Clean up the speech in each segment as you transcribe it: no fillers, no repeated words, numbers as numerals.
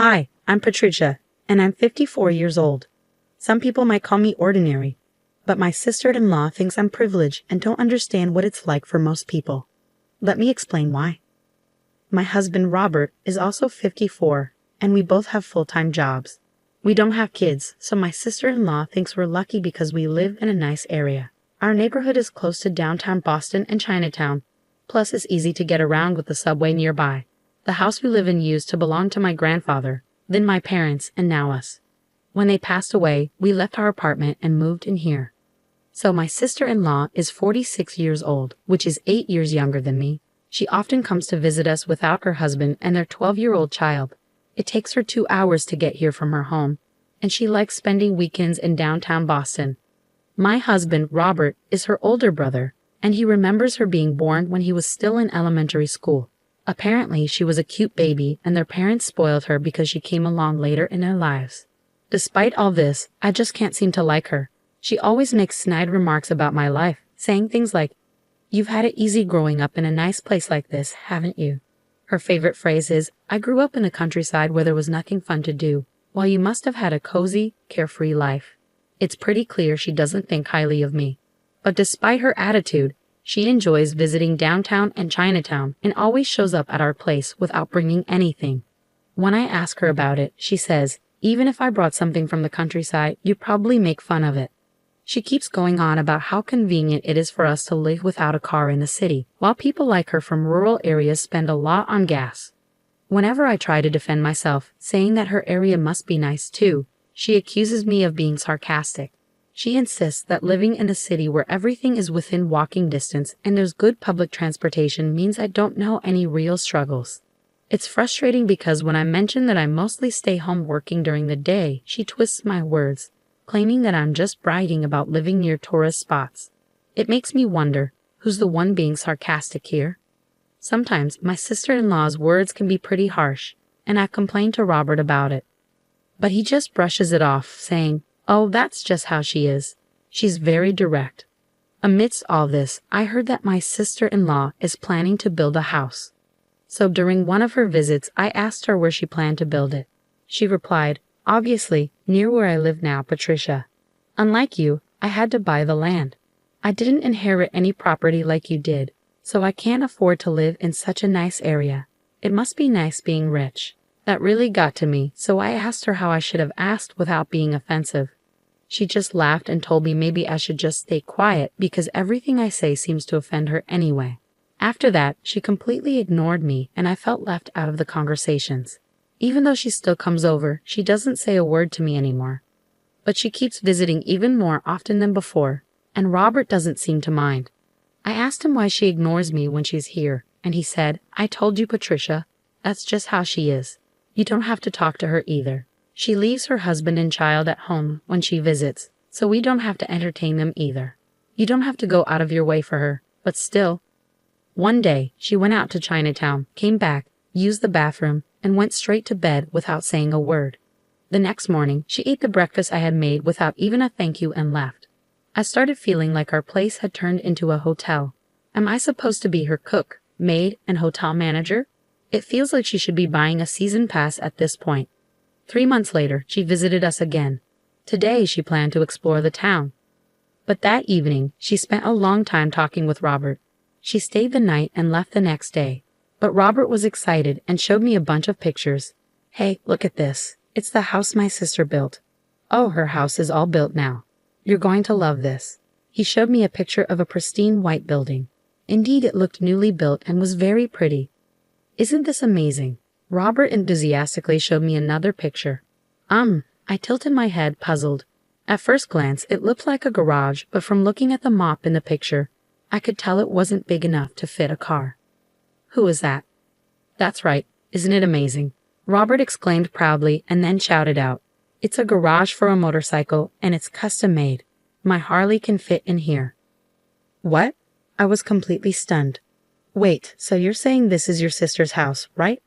Hi, I'm Patricia, and I'm 54 years old. Some people might call me ordinary, but my sister-in-law thinks I'm privileged and don't understand what it's like for most people. Let me explain why. My husband Robert is also 54, and we both have full-time jobs. We don't have kids, so my sister-in-law thinks we're lucky because we live in a nice area. Our neighborhood is close to downtown Boston and Chinatown, plus it's easy to get around with the subway nearby. The house we live in used to belong to my grandfather, then my parents, and now us. When they passed away, we left our apartment and moved in here. So my sister-in-law is 46 years old, which is 8 years younger than me. She often comes to visit us without her husband and their 12-year-old child. It takes her 2 hours to get here from her home, and she likes spending weekends in downtown Boston. My husband, Robert, is her older brother, and he remembers her being born when he was still in elementary school. Apparently, she was a cute baby, and their parents spoiled her because she came along later in their lives. Despite all this, I just can't seem to like her. She always makes snide remarks about my life, saying things like, "You've had it easy growing up in a nice place like this, haven't you?" Her favorite phrase is, "I grew up in the countryside where there was nothing fun to do, while you must have had a cozy, carefree life." It's pretty clear she doesn't think highly of me. But despite her attitude, she enjoys visiting downtown and Chinatown and always shows up at our place without bringing anything. When I ask her about it, she says, "Even if I brought something from the countryside, you'd probably make fun of it." She keeps going on about how convenient it is for us to live without a car in the city, while people like her from rural areas spend a lot on gas. Whenever I try to defend myself, saying that her area must be nice too, she accuses me of being sarcastic. She insists that living in a city where everything is within walking distance and there's good public transportation means I don't know any real struggles. It's frustrating because when I mention that I mostly stay home working during the day, she twists my words, claiming that I'm just bragging about living near tourist spots. It makes me wonder, who's the one being sarcastic here? Sometimes my sister-in-law's words can be pretty harsh, and I've complained to Robert about it. But he just brushes it off, saying, "Oh, that's just how she is. She's very direct." Amidst all this, I heard that my sister-in-law is planning to build a house. So during one of her visits, I asked her where she planned to build it. She replied, "Obviously, near where I live now, Patricia. Unlike you, I had to buy the land. I didn't inherit any property like you did, so I can't afford to live in such a nice area. It must be nice being rich." That really got to me, so I asked her how I should have asked without being offensive. She just laughed and told me maybe I should just stay quiet because everything I say seems to offend her anyway. After that, she completely ignored me and I felt left out of the conversations. Even though she still comes over, she doesn't say a word to me anymore. But she keeps visiting even more often than before, and Robert doesn't seem to mind. I asked him why she ignores me when she's here, and he said, "I told you, Patricia, that's just how she is. You don't have to talk to her either. She leaves her husband and child at home when she visits, so we don't have to entertain them either. You don't have to go out of your way for her, but still." One day, she went out to Chinatown, came back, used the bathroom, and went straight to bed without saying a word. The next morning, she ate the breakfast I had made without even a thank you and left. I started feeling like our place had turned into a hotel. Am I supposed to be her cook, maid, and hotel manager? It feels like she should be buying a season pass at this point. 3 months later, she visited us again. Today, she planned to explore the town. But that evening, she spent a long time talking with Robert. She stayed the night and left the next day. But Robert was excited and showed me a bunch of pictures. "Hey, look at this. It's the house my sister built. Oh, her house is all built now. You're going to love this." He showed me a picture of a pristine white building. Indeed, it looked newly built and was very pretty. "Isn't this amazing?" Robert enthusiastically showed me another picture. I tilted my head, puzzled. At first glance, it looked like a garage, but from looking at the mop in the picture, I could tell it wasn't big enough to fit a car. "Who is that?" "That's right. Isn't it amazing?" Robert exclaimed proudly and then shouted out, "It's a garage for a motorcycle, and it's custom made. My Harley can fit in here." What? I was completely stunned. Wait, so you're saying this is your sister's house, right?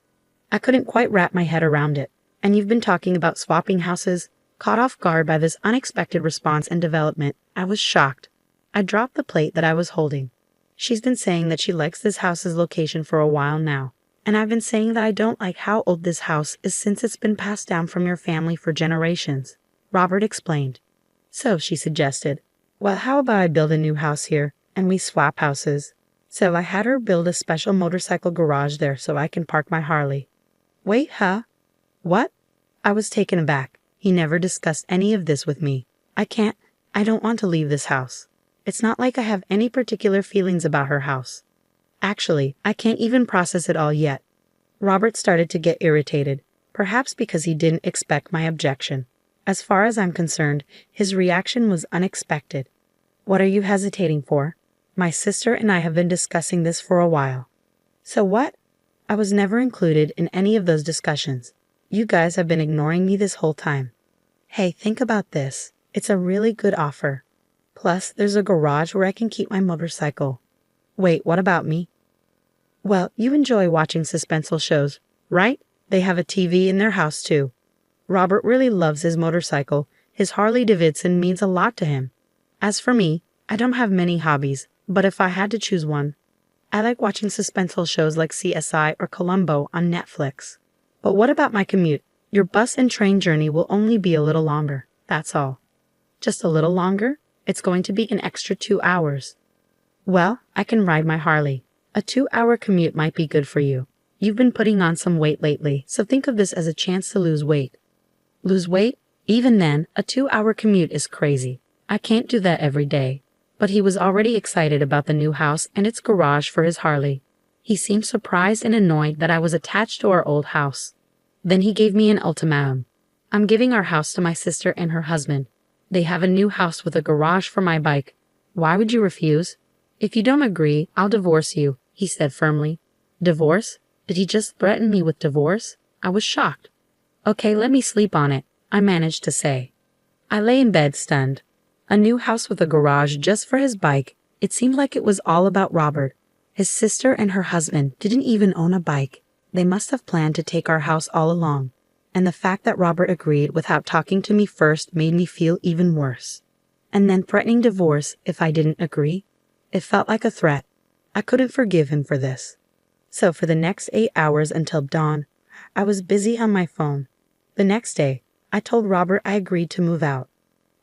I couldn't quite wrap my head around it. And you've been talking about swapping houses? Caught off guard by this unexpected response and development, I was shocked. I dropped the plate that I was holding. She's been saying that she likes this house's location for a while now. And I've been saying that I don't like how old this house is since it's been passed down from your family for generations, Robert explained. So, she suggested, well, how about I build a new house here, and we swap houses? So I had her build a special motorcycle garage there so I can park my Harley. Wait, huh? What? I was taken aback. He never discussed any of this with me. I don't want to leave this house. It's not like I have any particular feelings about her house. Actually, I can't even process it all yet. Robert started to get irritated, perhaps because he didn't expect my objection. As far as I'm concerned, his reaction was unexpected. What are you hesitating for? My sister and I have been discussing this for a while. So what? I was never included in any of those discussions. You guys have been ignoring me this whole time. Hey, think about this. It's a really good offer. Plus, there's a garage where I can keep my motorcycle. Wait, what about me? Well, you enjoy watching suspenseful shows, right? They have a TV in their house too. Robert really loves his motorcycle. His Harley Davidson means a lot to him. As for me, I don't have many hobbies, but if I had to choose one, I like watching suspenseful shows like CSI or Columbo on Netflix. But what about my commute? Your bus and train journey will only be a little longer, that's all. Just a little longer? It's going to be an extra 2 hours. Well, I can ride my Harley. A 2-hour commute might be good for you. You've been putting on some weight lately, so think of this as a chance to lose weight. Lose weight? Even then, a 2-hour commute is crazy. I can't do that every day. But he was already excited about the new house and its garage for his Harley. He seemed surprised and annoyed that I was attached to our old house. Then he gave me an ultimatum. I'm giving our house to my sister and her husband. They have a new house with a garage for my bike. Why would you refuse? If you don't agree, I'll divorce you, he said firmly. Divorce? Did he just threaten me with divorce? I was shocked. Okay, let me sleep on it, I managed to say. I lay in bed stunned. A new house with a garage just for his bike. It seemed like it was all about Robert. His sister and her husband didn't even own a bike. They must have planned to take our house all along. And the fact that Robert agreed without talking to me first made me feel even worse. And then threatening divorce if I didn't agree? It felt like a threat. I couldn't forgive him for this. So for the next 8 hours until dawn, I was busy on my phone. The next day, I told Robert I agreed to move out.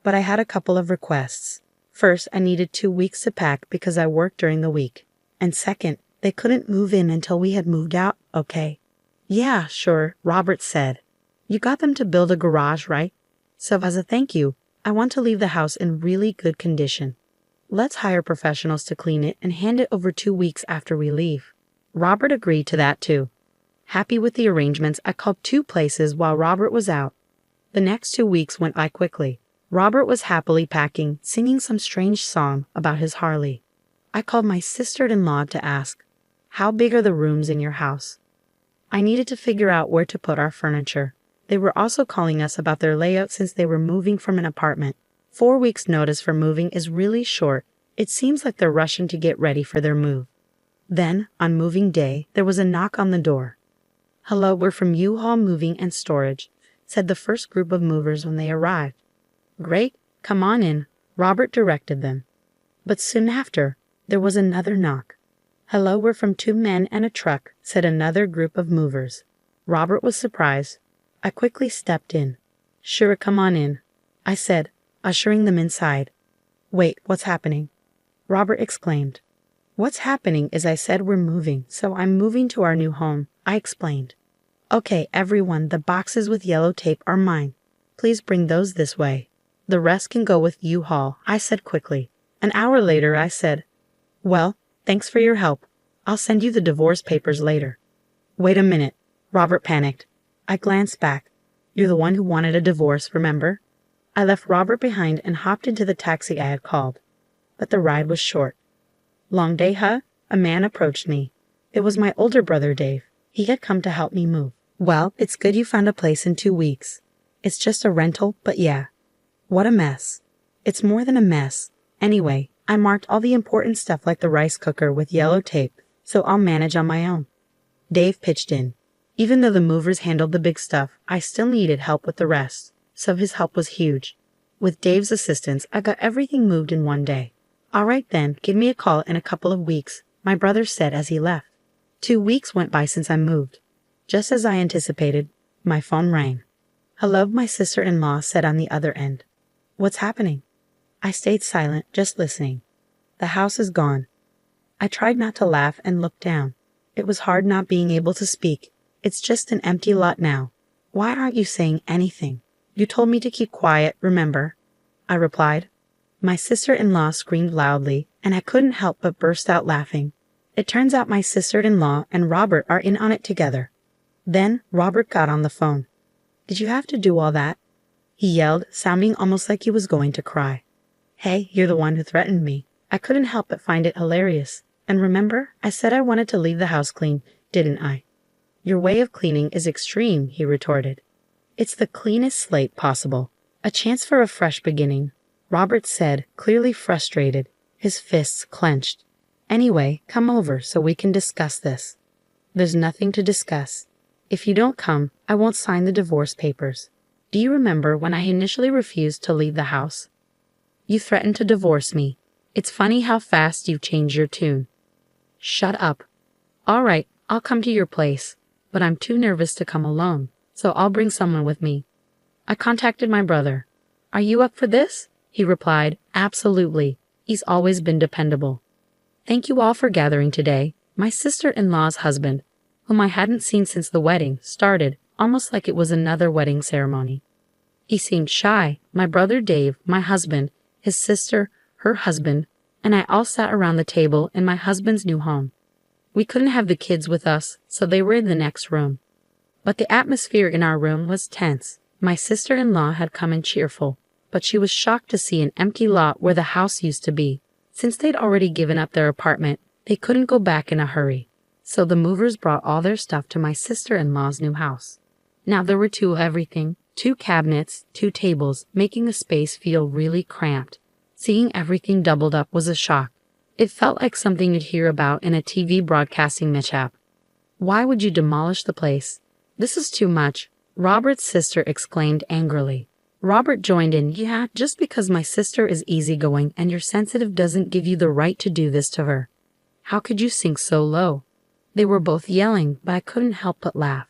But I had a couple of requests. First, I needed 2 weeks to pack because I worked during the week. And second, they couldn't move in until we had moved out, okay? Yeah, sure, Robert said. You got them to build a garage, right? So as a thank you, I want to leave the house in really good condition. Let's hire professionals to clean it and hand it over 2 weeks after we leave. Robert agreed to that too. Happy with the arrangements, I called 2 places while Robert was out. The next 2 weeks went by quickly. Robert was happily packing, singing some strange song about his Harley. I called my sister-in-law to ask, how big are the rooms in your house? I needed to figure out where to put our furniture. They were also calling us about their layout since they were moving from an apartment. 4 weeks' notice for moving is really short. It seems like they're rushing to get ready for their move. Then, on moving day, there was a knock on the door. Hello, we're from U-Haul Moving and Storage, said the first group of movers when they arrived. Great, come on in, Robert directed them. But soon after, there was another knock. Hello, we're from 2 Men and a Truck, said another group of movers. Robert was surprised. I quickly stepped in. Sure, come on in, I said, ushering them inside. Wait, what's happening? Robert exclaimed. What's happening is I said we're moving, so I'm moving to our new home, I explained. Okay, everyone, the boxes with yellow tape are mine. Please bring those this way. The rest can go with U-Haul, I said quickly. An hour later, I said, well, thanks for your help. I'll send you the divorce papers later. Wait a minute, Robert panicked. I glanced back. You're the one who wanted a divorce, remember? I left Robert behind and hopped into the taxi I had called. But the ride was short. Long day, huh? A man approached me. It was my older brother, Dave. He had come to help me move. Well, it's good you found a place in 2 weeks. It's just a rental, but yeah. What a mess. It's more than a mess. Anyway, I marked all the important stuff like the rice cooker with yellow tape, so I'll manage on my own. Dave pitched in. Even though the movers handled the big stuff, I still needed help with the rest, so his help was huge. With Dave's assistance, I got everything moved in one day. All right then, give me a call in a couple of weeks, my brother said as he left. 2 weeks went by since I moved. Just as I anticipated, my phone rang. Hello, my sister-in-law said on the other end. What's happening? I stayed silent, just listening. The house is gone. I tried not to laugh and looked down. It was hard not being able to speak. It's just an empty lot now. Why aren't you saying anything? You told me to keep quiet, remember? I replied. My sister-in-law screamed loudly, and I couldn't help but burst out laughing. It turns out my sister-in-law and Robert are in on it together. Then Robert got on the phone. Did you have to do all that? He yelled, sounding almost like he was going to cry. Hey, you're the one who threatened me. I couldn't help but find it hilarious. And remember, I said I wanted to leave the house clean, didn't I? Your way of cleaning is extreme, he retorted. It's the cleanest slate possible. A chance for a fresh beginning, Robert said, clearly frustrated, his fists clenched. Anyway, come over so we can discuss this. There's nothing to discuss. If you don't come, I won't sign the divorce papers. Do you remember when I initially refused to leave the house? You threatened to divorce me. It's funny how fast you've changed your tune. Shut up. All right, I'll come to your place, but I'm too nervous to come alone, so I'll bring someone with me. I contacted my brother. Are you up for this? He replied, absolutely. He's always been dependable. Thank you all for gathering today. My sister-in-law's husband, whom I hadn't seen since the wedding, started, almost like it was another wedding ceremony. He seemed shy. My brother Dave, my husband, his sister, her husband, and I all sat around the table in my husband's new home. We couldn't have the kids with us, so they were in the next room. But the atmosphere in our room was tense. My sister-in-law had come in cheerful, but she was shocked to see an empty lot where the house used to be. Since they'd already given up their apartment, they couldn't go back in a hurry. So the movers brought all their stuff to my sister-in-law's new house. Now there were two of everything, 2 cabinets, 2 tables, making the space feel really cramped. Seeing everything doubled up was a shock. It felt like something you'd hear about in a TV broadcasting mishap. Why would you demolish the place? This is too much, Robert's sister exclaimed angrily. Robert joined in, yeah, just because my sister is easygoing and you're sensitive doesn't give you the right to do this to her. How could you sink so low? They were both yelling, but I couldn't help but laugh.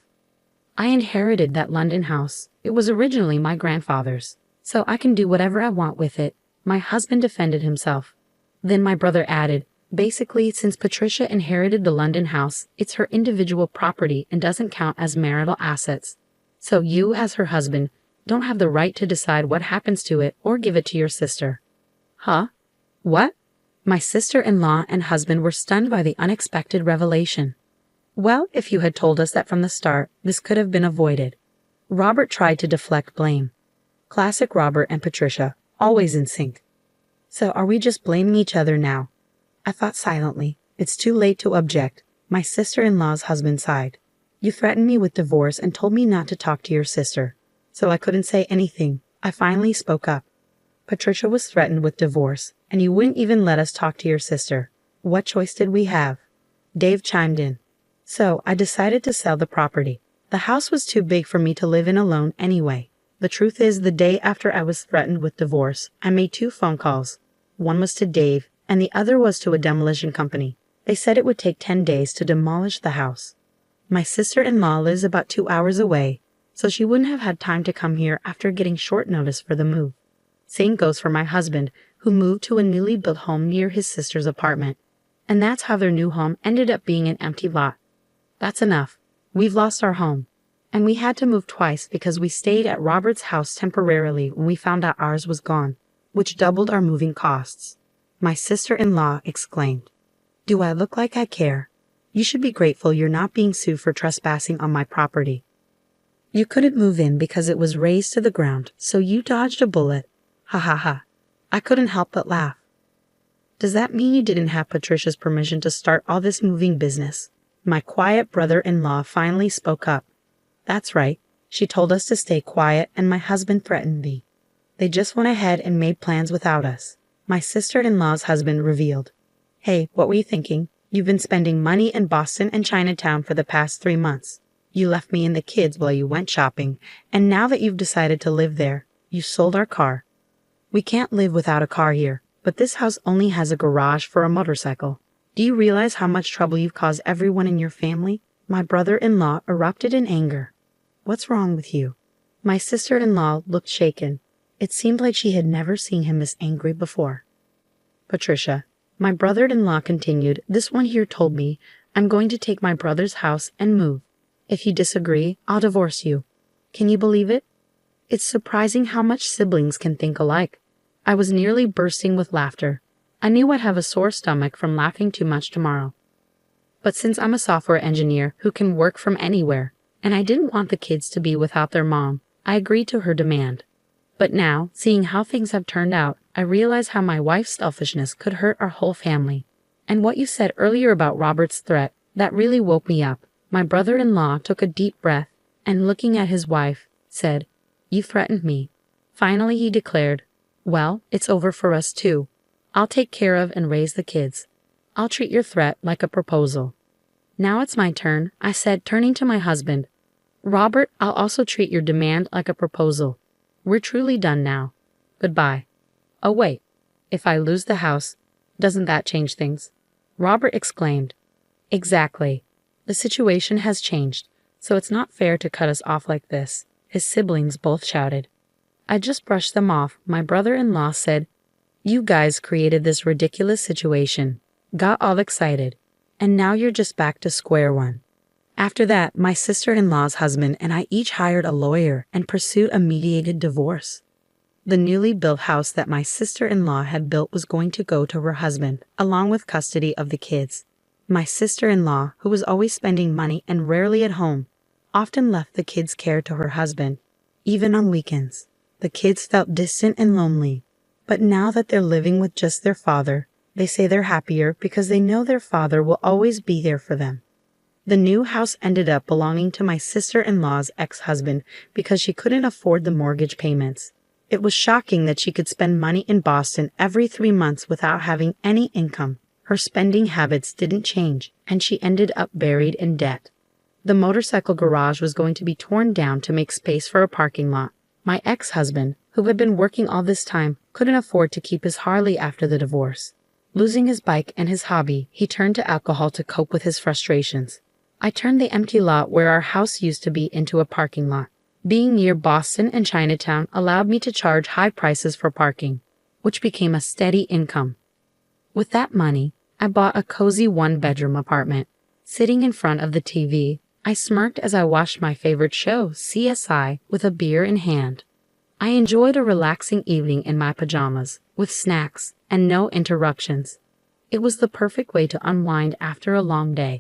I inherited that London house. It was originally my grandfather's, so I can do whatever I want with it. My husband defended himself. Then my brother added, basically, since Patricia inherited the London house, it's her individual property and doesn't count as marital assets. So you, as her husband, don't have the right to decide what happens to it or give it to your sister. Huh? What? My sister-in-law and husband were stunned by the unexpected revelation. Well, if you had told us that from the start, this could have been avoided. Robert tried to deflect blame. Classic Robert and Patricia, always in sync. So are we just blaming each other now? I thought silently. It's too late to object. My sister-in-law's husband sighed. You threatened me with divorce and told me not to talk to your sister. So I couldn't say anything. I finally spoke up. Patricia was threatened with divorce, and you wouldn't even let us talk to your sister. What choice did we have? Dave chimed in. So I decided to sell the property. The house was too big for me to live in alone anyway. The truth is, the day after I was threatened with divorce, I made 2 phone calls. One was to Dave, and the other was to a demolition company. They said it would take 10 days to demolish the house. My sister-in-law lives about 2 hours away, so she wouldn't have had time to come here after getting short notice for the move. Same goes for my husband, who moved to a newly built home near his sister's apartment. And that's how their new home ended up being an empty lot. That's enough. We've lost our home. And we had to move twice because we stayed at Robert's house temporarily when we found out ours was gone, which doubled our moving costs. My sister-in-law exclaimed, Do I look like I care? You should be grateful you're not being sued for trespassing on my property. You couldn't move in because it was razed to the ground, so you dodged a bullet. Ha ha ha. I couldn't help but laugh. Does that mean you didn't have Patricia's permission to start all this moving business? My quiet brother-in-law finally spoke up. That's right. She told us to stay quiet and my husband threatened me. They just went ahead and made plans without us. My sister-in-law's husband revealed. Hey, what were you thinking? You've been spending money in Boston and Chinatown for the past 3 months. You left me and the kids while you went shopping, and now that you've decided to live there, you sold our car. We can't live without a car here, but this house only has a garage for a motorcycle. Do you realize how much trouble you've caused everyone in your family? My brother-in-law erupted in anger. What's wrong with you? My sister-in-law looked shaken. It seemed like she had never seen him this angry before. Patricia, my brother-in-law continued, this one here told me I'm going to take my brother's house and move. If you disagree, I'll divorce you. Can you believe it? It's surprising how much siblings can think alike. I was nearly bursting with laughter. I knew I'd have a sore stomach from laughing too much tomorrow. But since I'm a software engineer who can work from anywhere, and I didn't want the kids to be without their mom, I agreed to her demand. But now, seeing how things have turned out, I realize how my wife's selfishness could hurt our whole family. And what you said earlier about Robert's threat, that really woke me up. My brother-in-law took a deep breath, and looking at his wife, said, "You threatened me." Finally he declared, "Well, it's over for us too. I'll take care of and raise the kids. I'll treat your threat like a proposal." "Now it's my turn," I said, turning to my husband. "Robert, I'll also treat your demand like a proposal. We're truly done now. Goodbye." "Oh wait, if I lose the house, doesn't that change things?" Robert exclaimed. "Exactly. The situation has changed, so it's not fair to cut us off like this," his siblings both shouted. I just brushed them off. My brother-in-law said, "You guys created this ridiculous situation, got all excited, and now you're just back to square one." After that, my sister-in-law's husband and I each hired a lawyer and pursued a mediated divorce. The newly built house that my sister-in-law had built was going to go to her husband, along with custody of the kids. My sister-in-law, who was always spending money and rarely at home, often left the kids' care to her husband, even on weekends. The kids felt distant and lonely, but now that they're living with just their father, they say they're happier because they know their father will always be there for them. The new house ended up belonging to my sister-in-law's ex-husband because she couldn't afford the mortgage payments. It was shocking that she could spend money in Boston every 3 months without having any income. Her spending habits didn't change, and she ended up buried in debt. The motorcycle garage was going to be torn down to make space for a parking lot. My ex-husband, who had been working all this time, couldn't afford to keep his Harley after the divorce. Losing his bike and his hobby, he turned to alcohol to cope with his frustrations. I turned the empty lot where our house used to be into a parking lot. Being near Boston and Chinatown allowed me to charge high prices for parking, which became a steady income. With that money, I bought a cozy one-bedroom apartment. Sitting in front of the TV, I smirked as I watched my favorite show, CSI, with a beer in hand. I enjoyed a relaxing evening in my pajamas, with snacks and no interruptions. It was the perfect way to unwind after a long day.